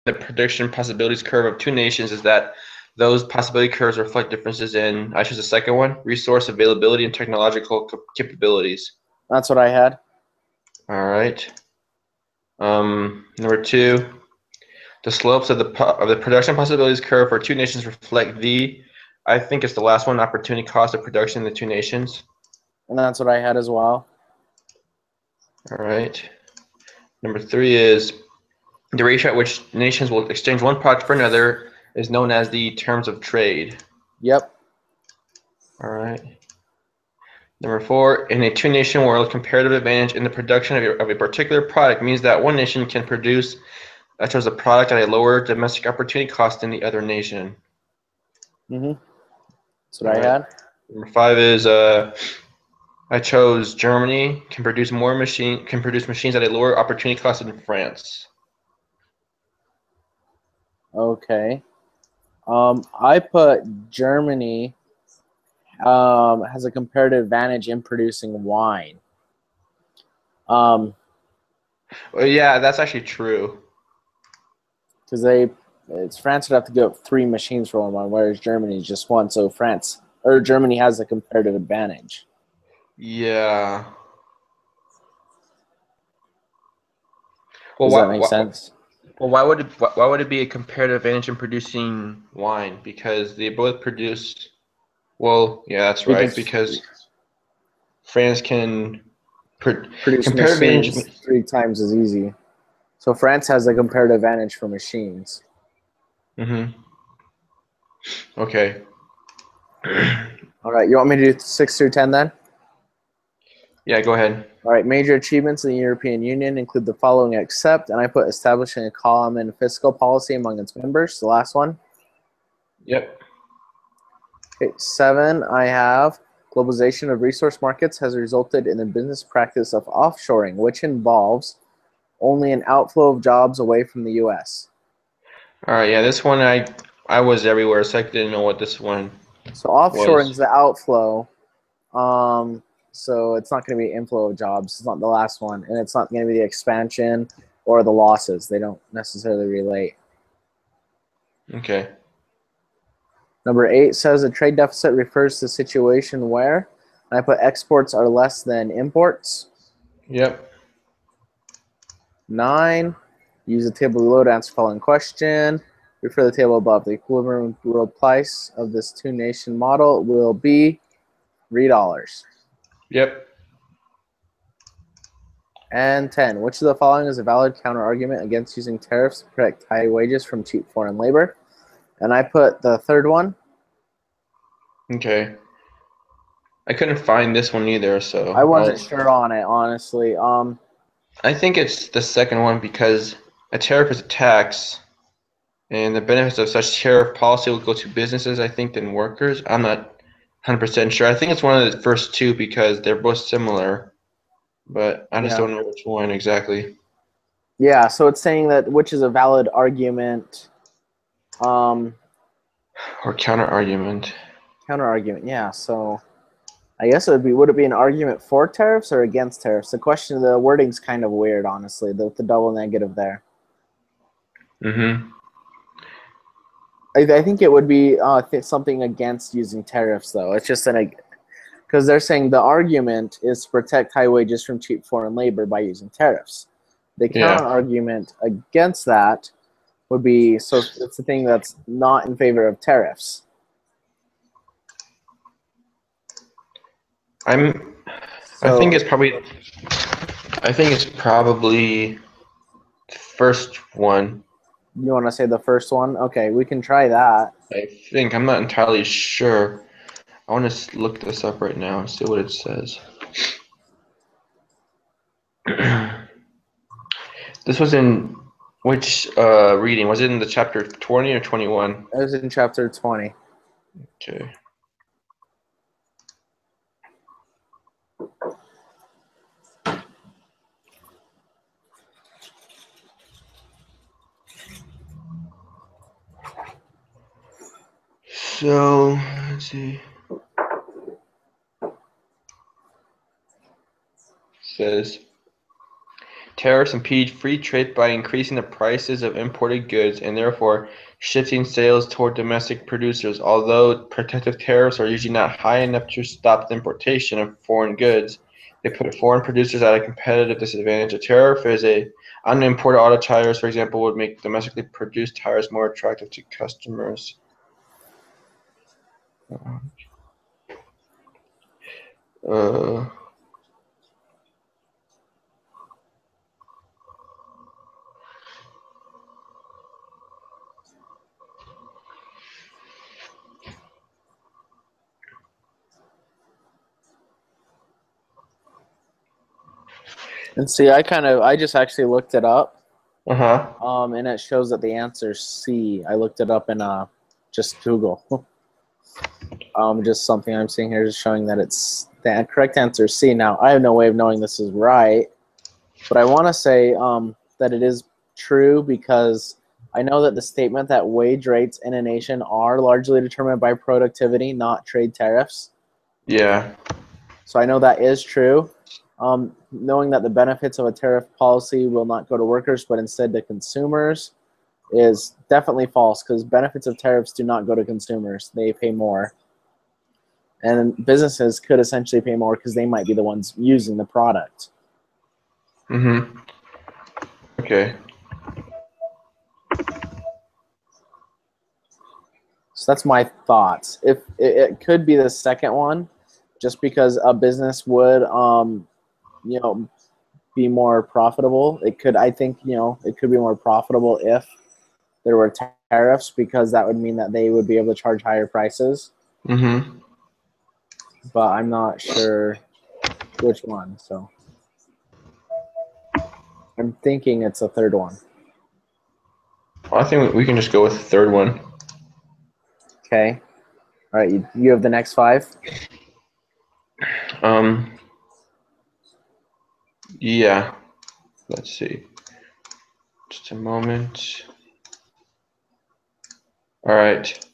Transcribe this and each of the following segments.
the prediction possibilities curve of two nations is that those possibility curves reflect differences in, I choose the second one, resource availability and technological capabilities. That's what I had. All right. Number two, the slopes of the production possibilities curve for two nations reflect the, I think it's the last one, opportunity cost of production in the two nations. And that's what I had as well. All right. Number three is the ratio at which nations will exchange one product for another is known as the terms of trade. Yep. All right. Number four, in a two-nation world, comparative advantage in the production of a particular product means that one nation can produce a product at a lower domestic opportunity cost than the other nation. That's what I had. Number five is I chose Germany can produce machines at a lower opportunity cost than France. Okay. I put Germany has a comparative advantage in producing wine. Well, yeah, that's actually true. Because France would have to go up 3 machines for one, whereas Germany is just one. So Germany has a comparative advantage. Yeah. Well, Does that make sense? Well, why would it be a comparative advantage in producing wine? Because they both produce. Well, yeah, that's right. Because France can produce comparative machines advantage. 3 times as easy. So France has a comparative advantage for machines. Okay. All right, you want me to do 6 through 10 then? Yeah, go ahead. All right, major achievements in the European Union include the following except, and I put establishing a common fiscal policy among its members, the last one. Yep. Okay, 7, I have globalization of resource markets has resulted in the business practice of offshoring, which involves only an outflow of jobs away from the U.S. All right, yeah, this one I was everywhere, so I didn't know what this one So offshoring is was. the outflow. So it's not going to be inflow of jobs. It's not the last one, and it's not going to be the expansion or the losses. They don't necessarily relate. Okay. Number 8 says a trade deficit refers to a situation where, and I put exports are less than imports. Yep. 9, use the table below to answer the following question. Refer to the table above. The equilibrium world price of this two-nation model will be $3. Yep. And 10, which of the following is a valid counter-argument against using tariffs to protect high wages from cheap foreign labor? And I put the third one. Okay. I couldn't find this one either, so I wasn't sure on it, honestly. I think it's the second one because a tariff is a tax, and the benefits of such tariff policy will go to businesses, I think, than workers. I'm not 100% sure. I think it's one of the first two because they're both similar, but I just don't know which one exactly. Yeah, so it's saying that which is a valid argument. Or counter argument. Counter argument, yeah. So I guess would it be an argument for tariffs or against tariffs? The question, the wording's kind of weird, honestly, the double negative there. I think it would be something against using tariffs, though. It's just because they're saying the argument is to protect high wages from cheap foreign labor by using tariffs. The counter argument against that would be, so it's the thing that's not in favor of tariffs. I think it's probably the first one. You want to say the first one? Okay, we can try that. I think. I'm not entirely sure. I want to look this up right now and see what it says. This was in which reading? Was it in the chapter 20 or 21? It was in chapter 20. Okay. So, let's see. It says, Tariffs impede free trade by increasing the prices of imported goods and therefore shifting sales toward domestic producers. Although protective tariffs are usually not high enough to stop the importation of foreign goods, they put foreign producers at a competitive disadvantage. A tariff on imported auto tires, for example, would make domestically produced tires more attractive to customers. Uh, And see, I just actually looked it up, uh-huh. and it shows that the answer is C. I looked it up in just Google. Just something I'm seeing here is showing that it's the correct answer is C. Now, I have no way of knowing this is right, but I want to say that it is true because I know that the statement that wage rates in a nation are largely determined by productivity, not trade tariffs. Yeah. So I know that is true. Knowing that the benefits of a tariff policy will not go to workers but instead to consumers is definitely false because benefits of tariffs do not go to consumers. They pay more. And businesses could essentially pay more because they might be the ones using the product. Mm-hmm. Okay. So that's my thoughts. If it could be the second one, just because a business would, be more profitable. It could, I think, it could be more profitable if there were tariffs because that would mean that they would be able to charge higher prices. Mm-hmm. But I'm not sure which one. So I'm thinking it's a third one. Well, I think we can just go with the third one. Okay. All right. You have the next five? Yeah. Let's see. Just a moment. All right.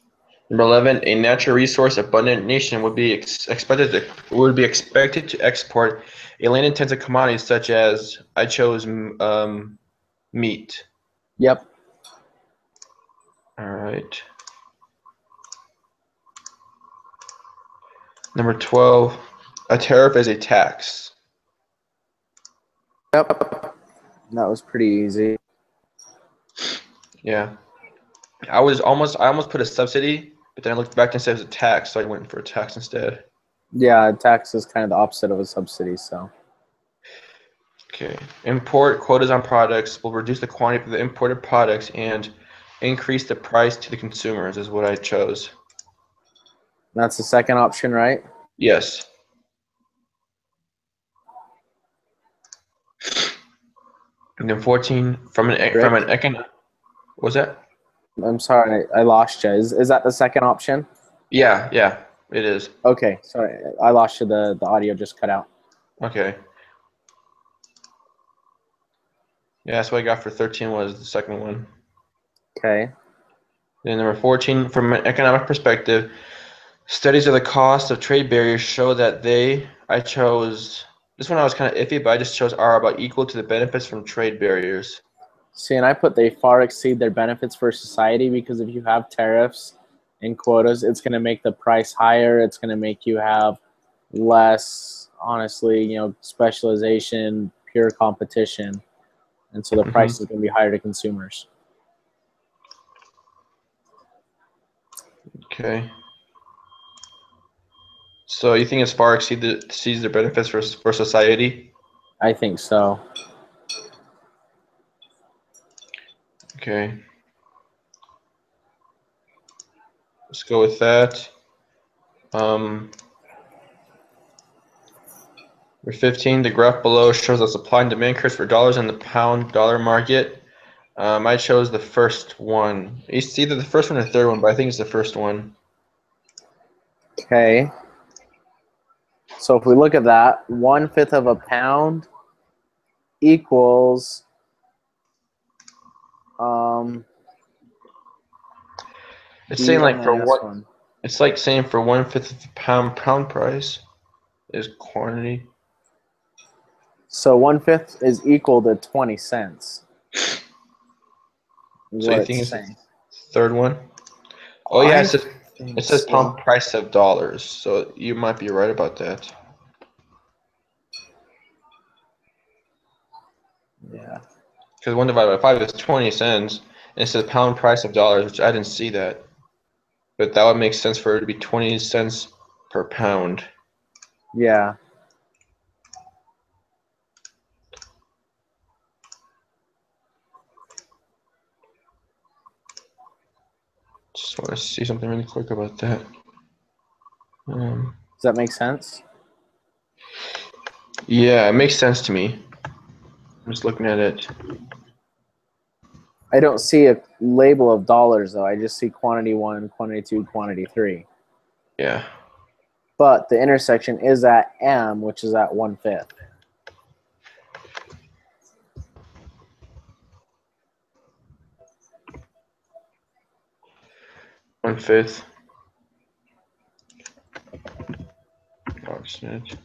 Number 11, a natural resource abundant nation would be expected to export a land-intensive commodities such as I chose meat. Yep. All right. Number 12, a tariff is a tax. Yep. That was pretty easy. Yeah. I almost put a subsidy, but then I looked back and said it was a tax, so I went for a tax instead. Yeah, a tax is kind of the opposite of a subsidy. So. Okay. Import quotas on products will reduce the quantity of the imported products and increase the price to the consumers is what I chose. That's the second option, right? Yes. And then 14 from an Rick? economic. Was that? I'm sorry, I lost you. Is that the second option? Yeah, it is. Okay, sorry, I lost you. The audio just cut out. Okay. Yeah, that's what I got for 13 was the second one. Okay. Then number 14, from an economic perspective, studies of the cost of trade barriers show that I chose, this one I was kind of iffy, but I just chose are about equal to the benefits from trade barriers. See, and I put they far exceed their benefits for society because if you have tariffs and quotas, it's going to make the price higher. It's going to make you have less, honestly, specialization, pure competition. And so the price is going to be higher to consumers. Okay. So you think it's far exceeds the benefits for society? I think so. Okay. Let's go with that. Number 15, the graph below shows the supply and demand curves for dollars in the pound-dollar market. I chose the first one. It's either the first one or the third one, but I think it's the first one. Okay. So if we look at that, 1/5 of a pound equals It's saying like for what? one. It's like saying for 1/5 of the pound price is quantity. So 1/5 is equal to 20 cents. Is So what you it's think it's the saying. third one? Oh yeah, I it think says so. pound price of dollars, so you might be right about that. Yeah. Because 1 divided by 5 is 20 cents, and it says pound price of dollars, which I didn't see that. But that would make sense for it to be 20 cents per pound. Yeah. Just want to see something really quick about that. Does that make sense? Yeah, it makes sense to me. I'm just looking at it. I don't see a label of dollars though. I just see quantity 1, quantity 2, quantity 3. Yeah. But the intersection is at M, which is at 1/5. 1/5. Approximate.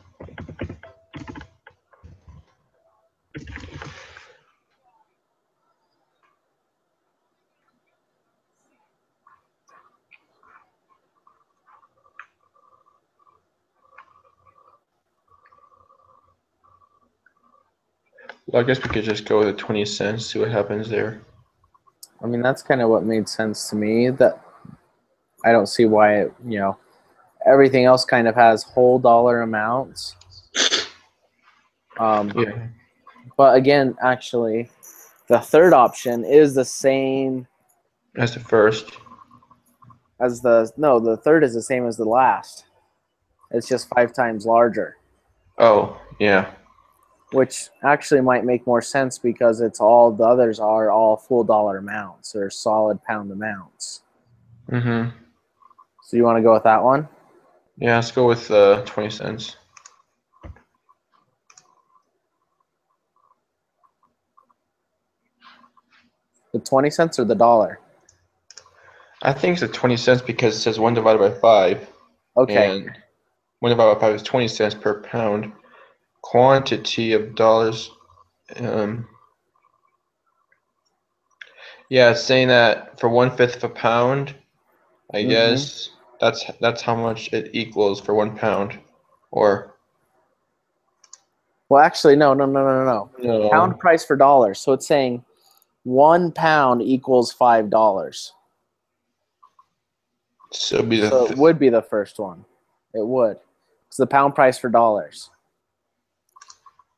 Well, I guess we could just go with the 20 cents, see what happens there. I mean, that's kind of what made sense to me. That I don't see why it, everything else kind of has whole dollar amounts. Yeah. But again, actually, the third option is the same That's the first. as the third is the same as the last. It's just 5 times larger, Oh, yeah. which actually might make more sense because it's all the others are all full dollar amounts or solid pound amounts. Mm-hmm. So you want to go with that one? Yeah, let's go with 20 cents. The 20 cents or the dollar? I think it's the 20 cents because it says 1 divided by 5, Okay. and 1 divided by 5 is 20 cents per pound. Quantity of dollars. Um, yeah, it's saying that for 1/5 of a pound, I Mm-hmm. guess that's how much it equals for 1 pound. Or Well, actually, no. Pound no. price for dollars. So it's saying 1 pound equals $5. So it'd be the So it would be the first one. It would. It's the pound price for dollars.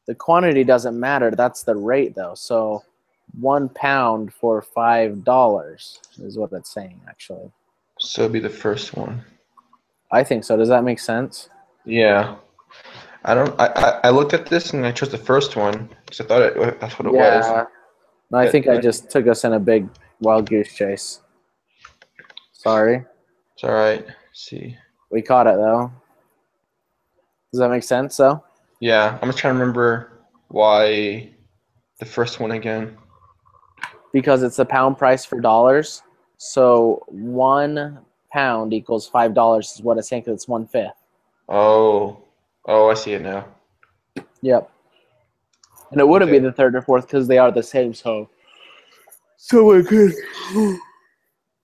The quantity doesn't matter. That's the rate, though. So 1 pound for $5 is what it's saying, actually. so it'd be the first one. I think so. Does that make sense? Yeah. I don't. I looked at this and I chose the first one because I thought that's what it was. Yeah. No, I But think I just took us in a big wild goose chase. Sorry. it's all right. Let's see. We caught it, though. Does that make sense, though? Yeah, I'm just trying to remember why the first one again. Because it's the pound price for dollars. So 1 pound equals $5 is what it's saying because it's 1/5. Oh, I see it now. Yep. And it wouldn't be Okay. the third or fourth because they are the same. So it could.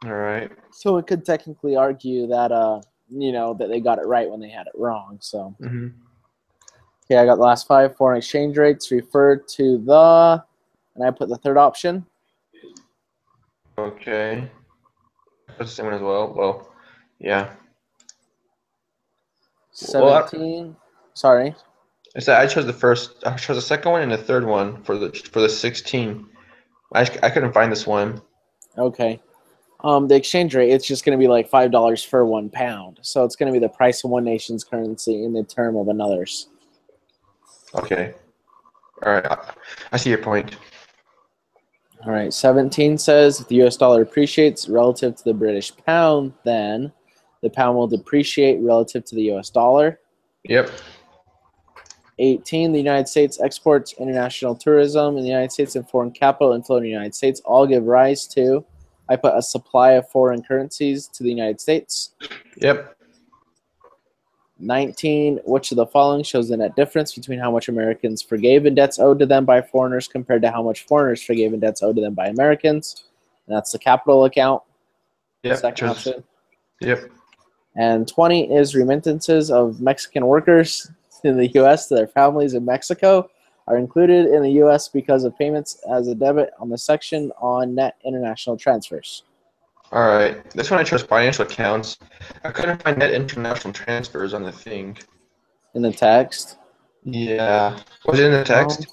All right. So it could technically argue that that they got it right when they had it wrong. So Mm-hmm. okay, I got the last 5. Foreign exchange rates referred to the, and I put the third option. Okay. That's the same one as well. Well, yeah. Well, 17. Sorry. I said I chose the first. I chose the second one and the third one for the 16. I couldn't find this one. Okay. The exchange rate, it's just going to be like $5 for 1 pound. So it's going to be the price of one nation's currency in the term of another's. Okay. All right. I see your point. All right. 17 says if the US dollar appreciates relative to the British pound, then the pound will depreciate relative to the US dollar. Yep. 18, the United States exports international tourism in the United States and foreign capital inflow in the United States all give rise to, I put a supply of foreign currencies to the United States. Yep. 19. Which of the following shows the net difference between how much Americans forgave in debts owed to them by foreigners compared to how much foreigners forgave in debts owed to them by Americans? And that's the capital account. Yep. Second option. Yep. And 20 is remittances of Mexican workers in the U.S. to their families in Mexico are included in the U.S. because of payments as a debit on the section on net international transfers. All right. This one I chose financial accounts. I couldn't find net international transfers on the thing. In the text? Yeah. Was it in the text?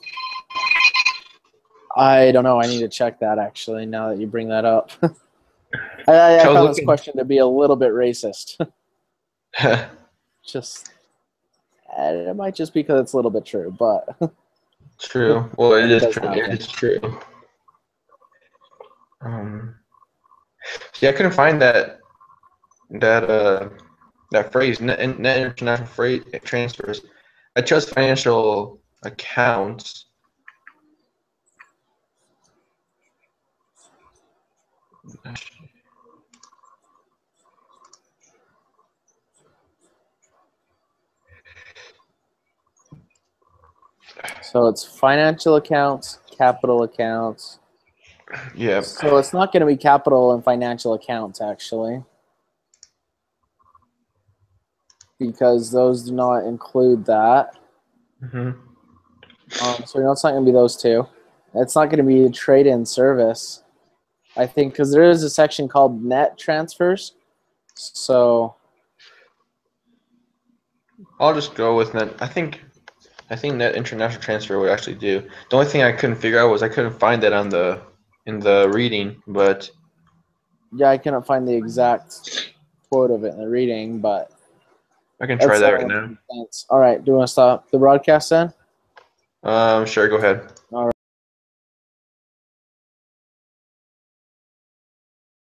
I don't know. I need to check that, actually, now that you bring that up. I found this question to be a little bit racist. It might just be because it's a little bit true, but true. Well, it is true. It is true. See, I couldn't find that phrase, net international freight transfers. I chose financial accounts. So it's financial accounts, capital accounts. Yeah. So it's not going to be capital and financial accounts, actually, because those do not include that. Mm-hmm. So it's not going to be those two. It's not going to be trade and service, I think, because there is a section called net transfers. So I'll just go with net. I think net international transfer would actually do. The only thing I couldn't figure out was I couldn't find that in the reading, but yeah, I couldn't find the exact quote of it in the reading, but I can try that right now. All right, do you want to stop the broadcast then? Sure, go ahead.